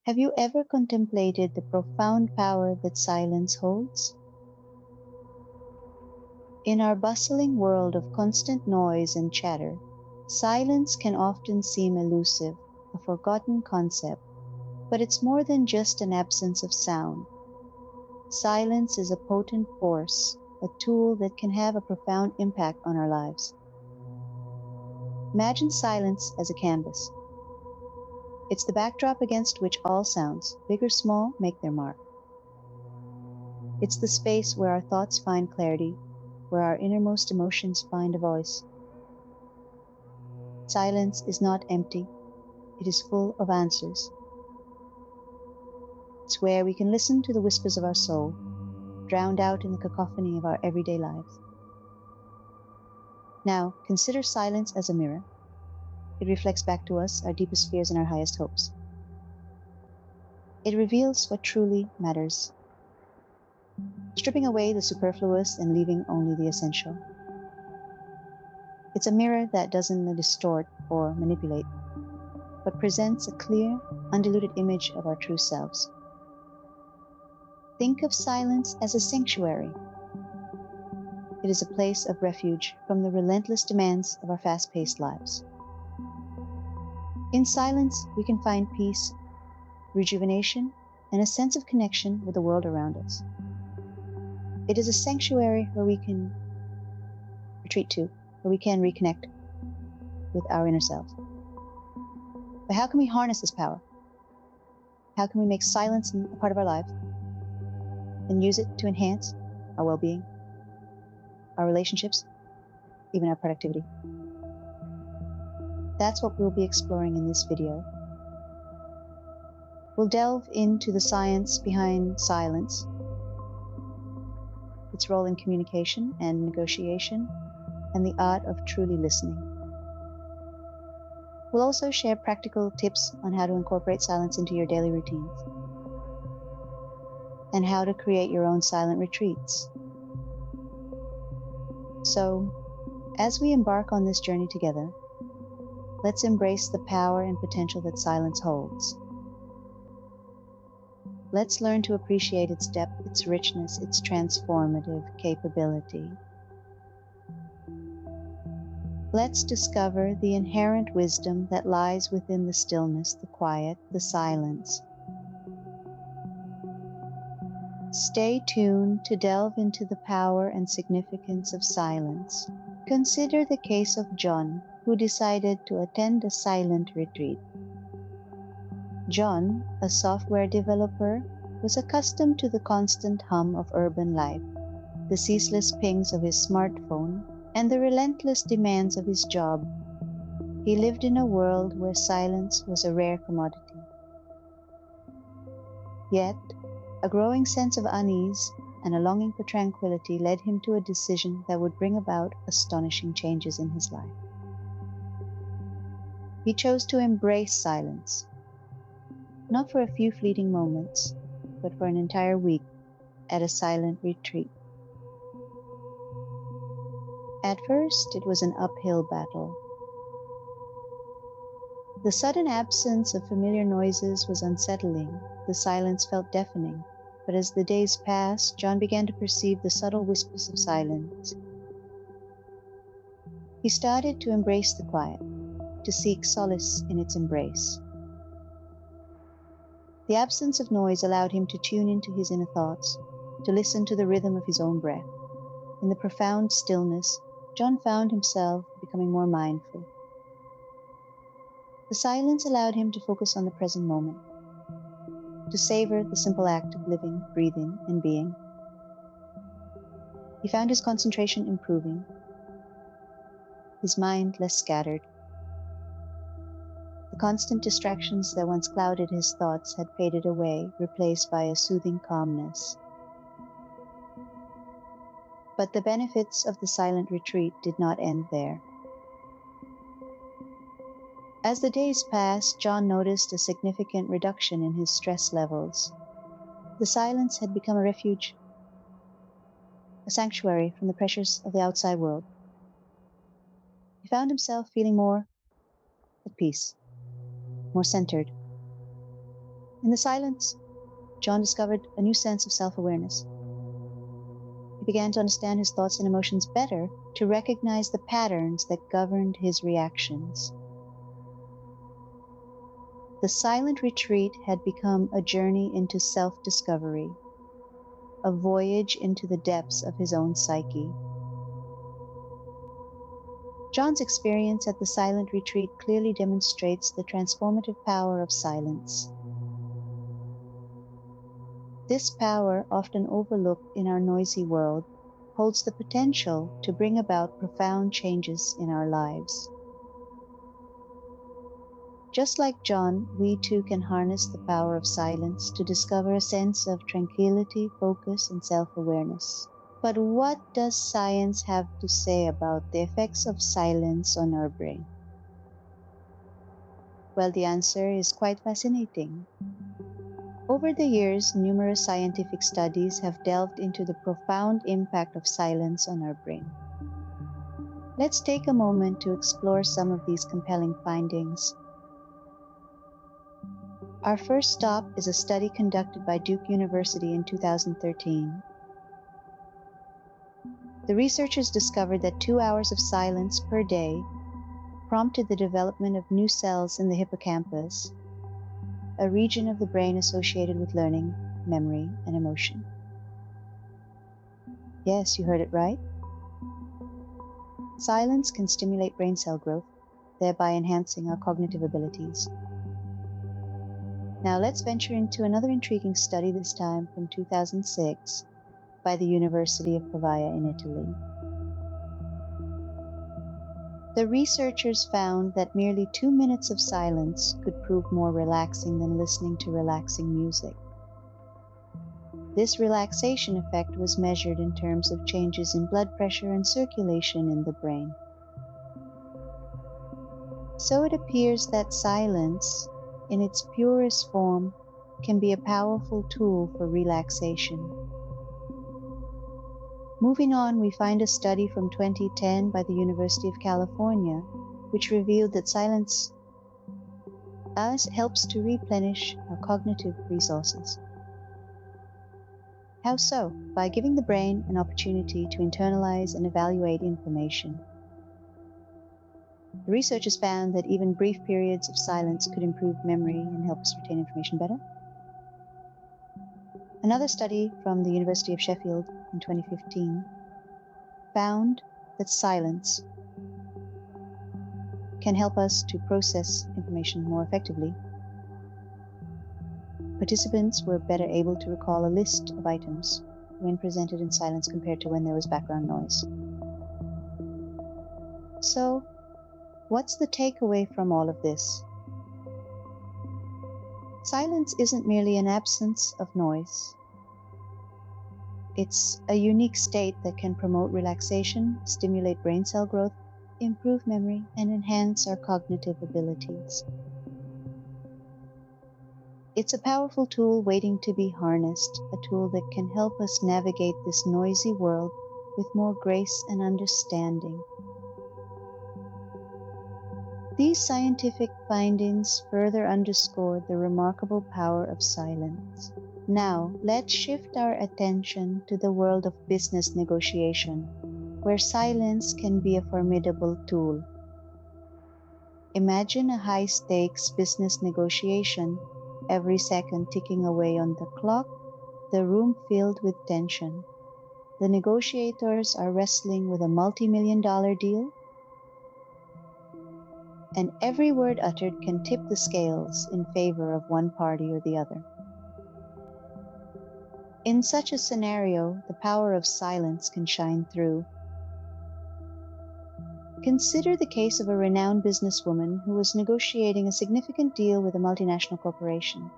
Have you ever contemplated the profound power that silence holds? In our bustling world of constant noise and chatter, silence can often seem elusive, a forgotten concept, but it's more than just an absence of sound. Silence is a potent force, a tool that can have a profound impact on our lives. Imagine silence as a canvas. It's the backdrop against which all sounds, big or small, make their mark. It's the space where our thoughts find clarity, where our innermost emotions find a voice. Silence is not empty, it is full of answers. It's where we can listen to the whispers of our soul, drowned out in the cacophony of our everyday lives. Now, consider silence as a mirror. It reflects back to us our deepest fears and our highest hopes. It reveals what truly matters, stripping away the superfluous and leaving only the essential. It's a mirror that doesn't distort or manipulate, but presents a clear, undiluted image of our true selves. Think of silence as a sanctuary. It is a place of refuge from the relentless demands of our fast-paced lives. In silence, we can find peace, rejuvenation, and a sense of connection with the world around us. It is a sanctuary where we can retreat to, where we can reconnect with our inner selves. But how can we harness this power? How can we make silence a part of our lives and use it to enhance our well-being, our relationships, even our productivity? That's what we'll be exploring in this video. We'll delve into the science behind silence, its role in communication and negotiation, and the art of truly listening. We'll also share practical tips on how to incorporate silence into your daily routines and how to create your own silent retreats. So, as we embark on this journey together, let's embrace the power and potential that silence holds. Let's learn to appreciate its depth, its richness, its transformative capability. Let's discover the inherent wisdom that lies within the stillness, the quiet, the silence. Stay tuned to delve into the power and significance of silence. Consider the case of John, who decided to attend a silent retreat. John, a software developer, was accustomed to the constant hum of urban life, the ceaseless pings of his smartphone, and the relentless demands of his job. He lived in a world where silence was a rare commodity. Yet, a growing sense of unease and a longing for tranquility led him to a decision that would bring about astonishing changes in his life. He chose to embrace silence, not for a few fleeting moments, but for an entire week at a silent retreat. At first, it was an uphill battle. The sudden absence of familiar noises was unsettling. The silence felt deafening, but as the days passed, John began to perceive the subtle whispers of silence. He started to embrace the quiet, to seek solace in its embrace. The absence of noise allowed him to tune into his inner thoughts, to listen to the rhythm of his own breath. In the profound stillness, John found himself becoming more mindful. The silence allowed him to focus on the present moment, to savor the simple act of living, breathing, and being. He found his concentration improving, his mind less scattered. The constant distractions that once clouded his thoughts had faded away, replaced by a soothing calmness. But the benefits of the silent retreat did not end there. As the days passed, John noticed a significant reduction in his stress levels. The silence had become a refuge, a sanctuary from the pressures of the outside world. He found himself feeling more at peace, more centered. In the silence, John discovered a new sense of self-awareness. He began to understand his thoughts and emotions better, to recognize the patterns that governed his reactions. The silent retreat had become a journey into self-discovery, a voyage into the depths of his own psyche. John's experience at the silent retreat clearly demonstrates the transformative power of silence. This power, often overlooked in our noisy world, holds the potential to bring about profound changes in our lives. Just like John, we too can harness the power of silence to discover a sense of tranquility, focus, and self-awareness. But what does science have to say about the effects of silence on our brain? Well, the answer is quite fascinating. Over the years, numerous scientific studies have delved into the profound impact of silence on our brain. Let's take a moment to explore some of these compelling findings. Our first stop is a study conducted by Duke University in 2013. The researchers discovered that 2 hours of silence per day prompted the development of new cells in the hippocampus, a region of the brain associated with learning, memory, and emotion. Yes, you heard it right. Silence can stimulate brain cell growth, thereby enhancing our cognitive abilities. Now let's venture into another intriguing study, this time from 2006 by the University of Pavia in Italy. The researchers found that merely 2 minutes of silence could prove more relaxing than listening to relaxing music. This relaxation effect was measured in terms of changes in blood pressure and circulation in the brain. So it appears that silence, in its purest form, can be a powerful tool for relaxation. Moving on, we find a study from 2010 by the University of California, which revealed that silence helps to replenish our cognitive resources. How so? By giving the brain an opportunity to internalize and evaluate information. The researchers found that even brief periods of silence could improve memory and help us retain information better. Another study from the University of Sheffield in 2015 found that silence can help us to process information more effectively. Participants were better able to recall a list of items when presented in silence compared to when there was background noise. So, what's the takeaway from all of this? Silence isn't merely an absence of noise. It's a unique state that can promote relaxation, stimulate brain cell growth, improve memory, and enhance our cognitive abilities. It's a powerful tool waiting to be harnessed, a tool that can help us navigate this noisy world with more grace and understanding. These scientific findings further underscore the remarkable power of silence. Now, let's shift our attention to the world of business negotiation, where silence can be a formidable tool. Imagine a high-stakes business negotiation, every second ticking away on the clock, the room filled with tension. The negotiators are wrestling with a multi-million-dollar deal, and every word uttered can tip the scales in favor of one party or the other. In such a scenario, the power of silence can shine through. Consider the case of a renowned businesswoman who was negotiating a significant deal with a multinational corporation.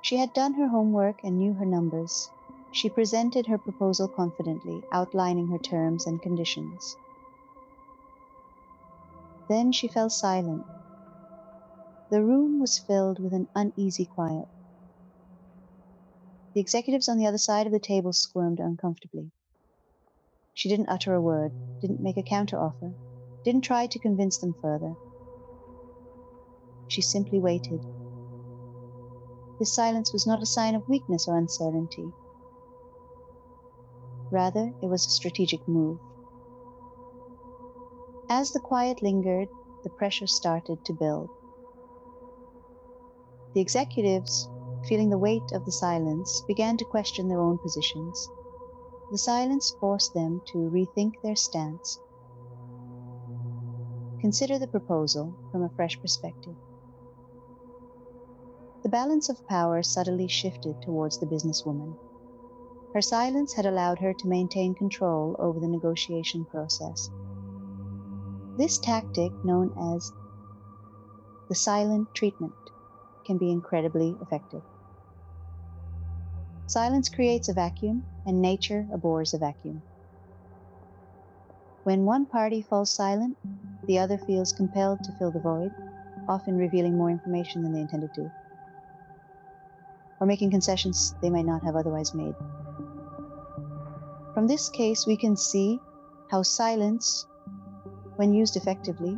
She had done her homework and knew her numbers. She presented her proposal confidently, outlining her terms and conditions. Then she fell silent. The room was filled with an uneasy quiet. The executives on the other side of the table squirmed uncomfortably. She didn't utter a word, didn't make a counteroffer, didn't try to convince them further. She simply waited, this silence was not a sign of weakness or uncertainty. Rather, it was a strategic move. As the quiet lingered, the pressure started to build. The executives, feeling the weight of the silence, began to question their own positions. The silence forced them to rethink their stance, consider the proposal from a fresh perspective. The balance of power subtly shifted towards the businesswoman. Her silence had allowed her to maintain control over the negotiation process. This tactic, known as the silent treatment, can be incredibly effective. Silence creates a vacuum, and nature abhors a vacuum. When one party falls silent, the other feels compelled to fill the void, often revealing more information than they intended to, or making concessions they might not have otherwise made. From this case, we can see how silence, when used effectively,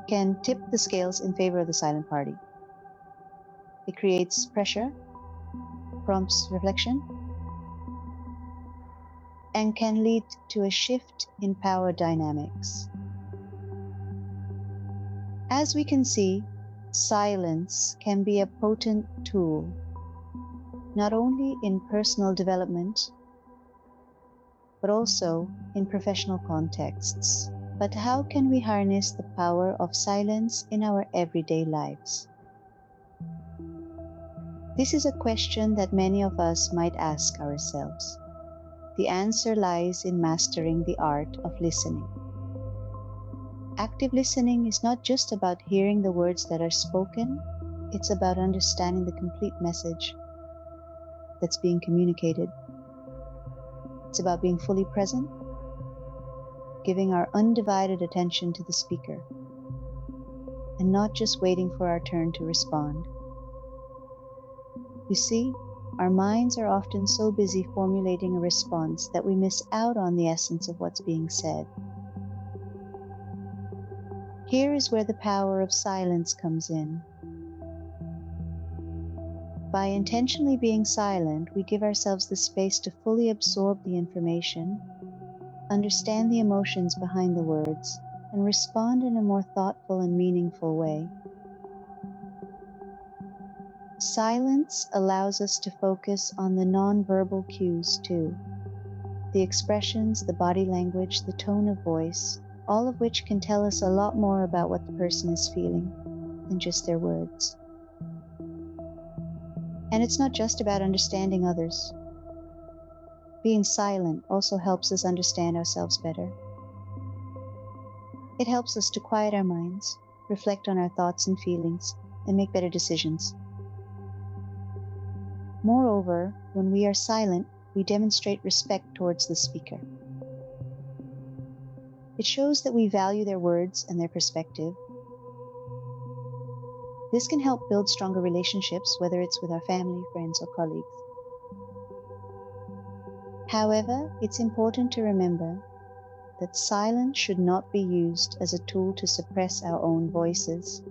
can tip the scales in favor of the silent party. It creates pressure, prompts reflection, and can lead to a shift in power dynamics. As we can see, silence can be a potent tool, not only in personal development, but also in professional contexts. But how can we harness the power of silence in our everyday lives? This is a question that many of us might ask ourselves. The answer lies in mastering the art of listening. Active listening is not just about hearing the words that are spoken, it's about understanding the complete message that's being communicated. It's about being fully present, giving our undivided attention to the speaker, and not just waiting for our turn to respond. You see, our minds are often so busy formulating a response that we miss out on the essence of what's being said. Here is where the power of silence comes in. By intentionally being silent, we give ourselves the space to fully absorb the information, understand the emotions behind the words, and respond in a more thoughtful and meaningful way. Silence allows us to focus on the non-verbal cues too. The expressions, the body language, the tone of voice, all of which can tell us a lot more about what the person is feeling than just their words. And it's not just about understanding others. Being silent also helps us understand ourselves better. It helps us to quiet our minds, reflect on our thoughts and feelings, and make better decisions. Moreover, when we are silent, we demonstrate respect towards the speaker. It shows that we value their words and their perspective. This can help build stronger relationships, whether it's with our family, friends, or colleagues. However, it's important to remember that silence should not be used as a tool to suppress our own voices.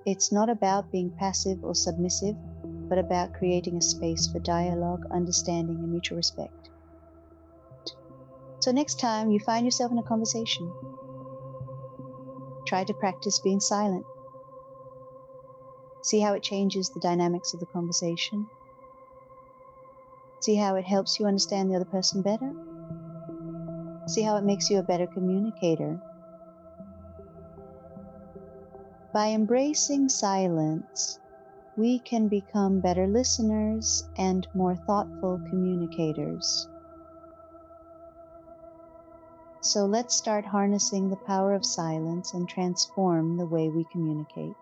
It's not about being passive or submissive, but about creating a space for dialogue, understanding, and mutual respect. So next time you find yourself in a conversation, try to practice being silent. See how it changes the dynamics of the conversation. See how it helps you understand the other person better. See how it makes you a better communicator. By embracing silence, we can become better listeners and more thoughtful communicators. So let's start harnessing the power of silence and transform the way we communicate.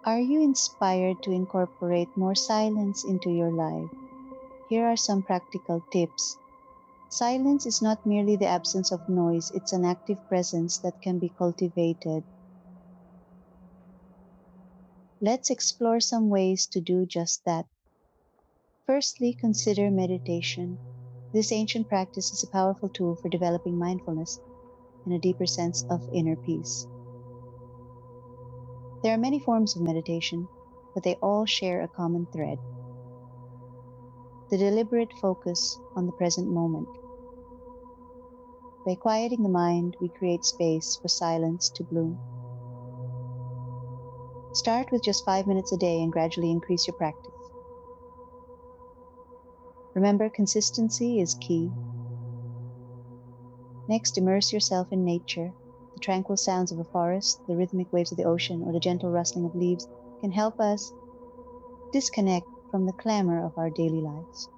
Are you inspired to incorporate more silence into your life? Here are some practical tips. Silence is not merely the absence of noise, it's an active presence that can be cultivated. Let's explore some ways to do just that. Firstly, consider meditation. This ancient practice is a powerful tool for developing mindfulness and a deeper sense of inner peace. There are many forms of meditation. but they all share a common thread: the deliberate focus on the present moment. By quieting the mind, we create space for silence to bloom. Start with just 5 minutes a day and gradually increase your practice. Remember, consistency is key. Next, immerse yourself in nature. The tranquil sounds of a forest, the rhythmic waves of the ocean, or the gentle rustling of leaves can help us disconnect from the clamor of our daily lives.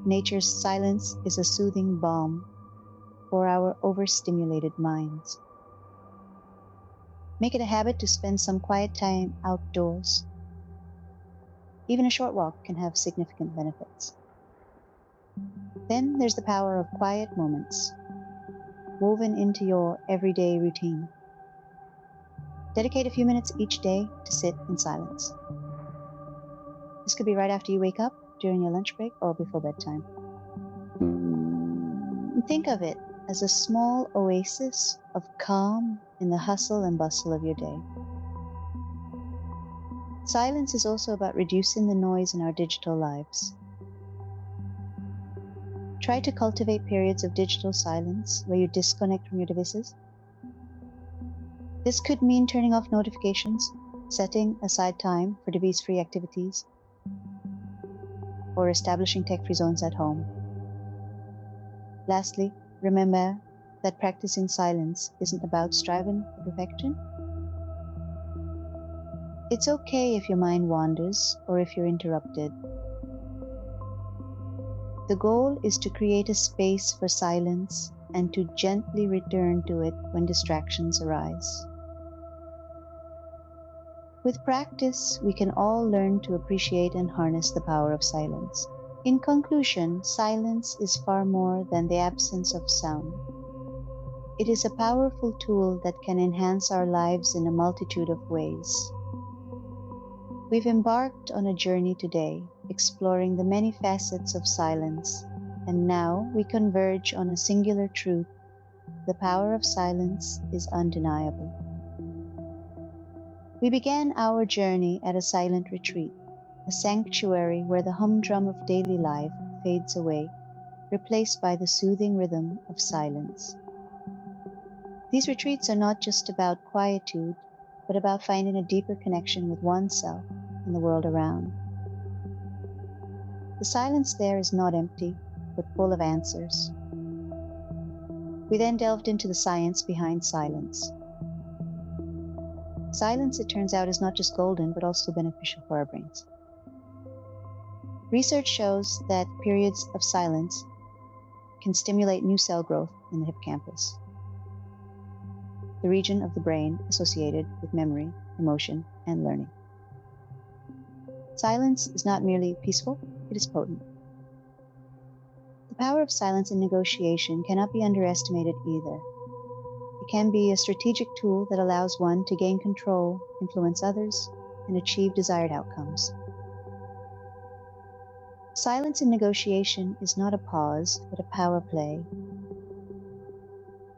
Nature's silence is a soothing balm for our overstimulated minds. Make it a habit to spend some quiet time outdoors. Even a short walk can have significant benefits. Then there's the power of quiet moments, woven into your everyday routine. Dedicate a few minutes each day to sit in silence. This could be right after you wake up, during your lunch break, or before bedtime. Think of it as a small oasis of calm in the hustle and bustle of your day. Silence is also about reducing the noise in our digital lives. Try to cultivate periods of digital silence where you disconnect from your devices. This could mean turning off notifications, setting aside time for device-free activities, or establishing tech-free zones at home. Lastly, remember that practicing silence isn't about striving for perfection. It's okay if your mind wanders or if you're interrupted. The goal is to create a space for silence and to gently return to it when distractions arise. With practice, we can all learn to appreciate and harness the power of silence. In conclusion, silence is far more than the absence of sound. It is a powerful tool that can enhance our lives in a multitude of ways. We've embarked on a journey today, exploring the many facets of silence, and now we converge on a singular truth: the power of silence is undeniable. We began our journey at a silent retreat, a sanctuary where the humdrum of daily life fades away, replaced by the soothing rhythm of silence. These retreats are not just about quietude, but about finding a deeper connection with oneself and the world around. The silence there is not empty, but full of answers. We then delved into the science behind silence. Silence, it turns out, is not just golden, but also beneficial for our brains. Research shows that periods of silence can stimulate new cell growth in the hippocampus, the region of the brain associated with memory, emotion, and learning. Silence is not merely peaceful, it is potent. The power of silence in negotiation cannot be underestimated either. It can be a strategic tool that allows one to gain control, influence others, and achieve desired outcomes. Silence in negotiation is not a pause, but a power play.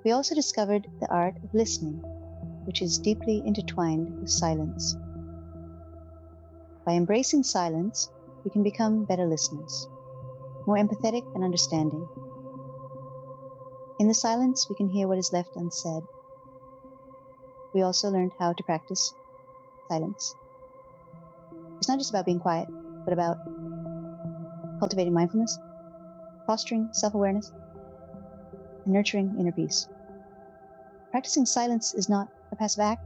We also discovered the art of listening, which is deeply intertwined with silence. By embracing silence, we can become better listeners, more empathetic and understanding. In the silence, we can hear what is left unsaid. We also learned how to practice silence. It's not just about being quiet, but about cultivating mindfulness, fostering self-awareness, and nurturing inner peace. Practicing silence is not a passive act,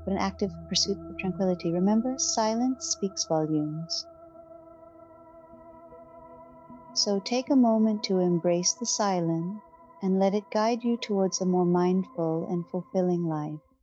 but an active pursuit of tranquility. Remember, silence speaks volumes. So take a moment to embrace the silence and let it guide you towards a more mindful and fulfilling life.